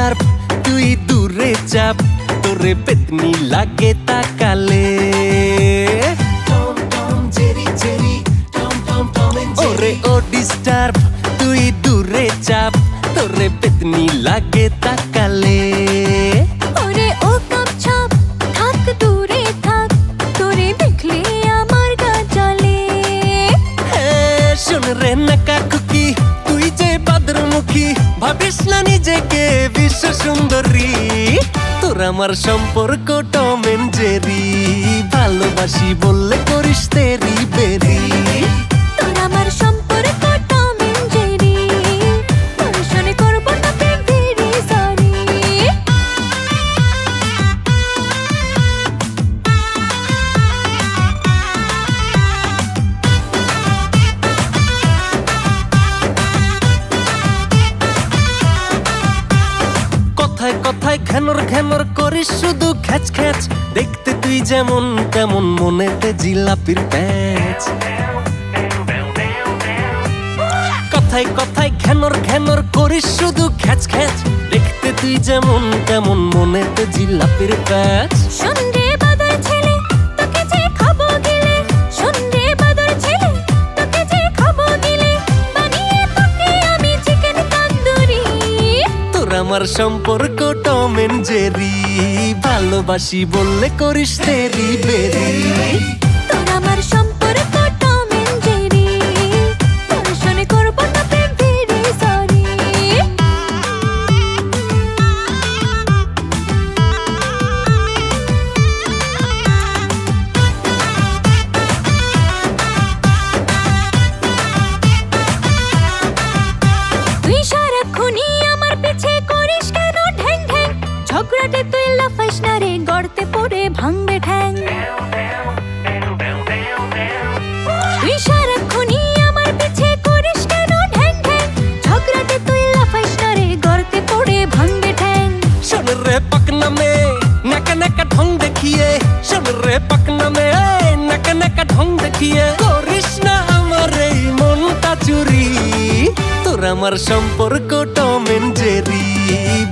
স্টার্প তুই দূরে চাপ তোরে পেতনি লাগে তাকালে ওরে ও ডিস্টার্ব তুই দূরে চাপ তোরে পেতনি লাগে তাকালে ওরে ও কাপছাপ থাক দূরে থাক তোরে দেখলে আমার গা জ্বলে শোন রে নাকা খুকি তুই যে বাদরমুখী ভাবিস না নিজেকে বিশ্ব সুন্দরী তোর আমার সম্পর্ক টম এন্ড জেরি ভালোবাসি বললে করিস তেরি বেরি তোর আমার সম্পর্ক টম এন্ড জেরি তোর সনে করব না প্রেম ভেরি সরি কথায় কথায় ঘ্যানর ঘ্যানর করিস শুধু খ্যাচ খ্যাচ দেখতে তুই যেমন তেমন মনেতে জিলাপির প্যাচ কথায় কথায় ঘ্যানর ঘ্যানর করিস শুধু খ্যাচ খ্যাচ দেখতে তুই যেমন তেমন মনেতে জিলাপির প্যাচ শোন রে বাদর ছেলে তোকে যে খাবো গিলে শোন রে বাদর ছেলে তোকে যে খাবো গিলে বানিয়ে তোকে আমি চিকেন তন্দুরি তোর আমার সম্পর্ক টম এন্ড জেরি ভালোবাসি বললে করিস তেরি বেরি তোর আমার সম্পর্ক টম এন্ড জেরি তোর সনে করব না প্রেম ভেরি সরি তুই সারাক্ষণই আমার পিছে করিস কেন ঢ্যাং ঢ্যাং ঝগড়াটে তুই লাফাইস না রে গড়তে পড়ে ভাঙবে ঠ্যাং তুই সারাক্ষণই আমার পিছে করিস কেন ঢ্যাং ঢ্যাং ঝগড়াটে তুই লাফাইস না রে গড়তে পড়ে ভাঙবে ঠ্যাং শোন রে পাকনা মে নাকা নাকা ঢং দেখিয়ে শোন রে পাকনা মে নাকা নাকা ঢং দেখিয়ে করিস না আমার এই মনটা চুরি তোর আমার সম্পর্ক টম এন্ড জেরি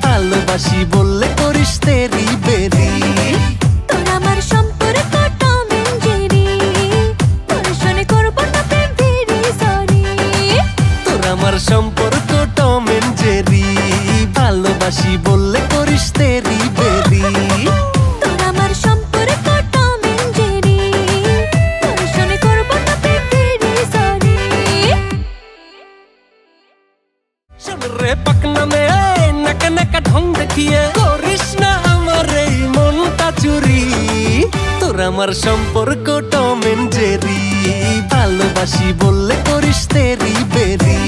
ভালোবাসি বললে করিস তেরি বেরি তোর আমার সম্পর্ক টম এন্ড জেরি তোর সনে করব না প্রেম ভেরি সরি তোর আমার সম্পর্ক টম এন্ড জেরি ভালোবাসি বললে করিস তেরি বেরি তোর আমার সম্পর্ক টম এন্ড জেরি তোর সনে করব না প্রেম ভেরি সরি শোন রে পাকনা মে নাকা নাকা ঢং দেখিয়ে করিস না আমার এই মনটা চুরি তোর আমার সম্পর্ক টম এন্ড জেরি ভালোবাসি বললে করিস তেরি বেরি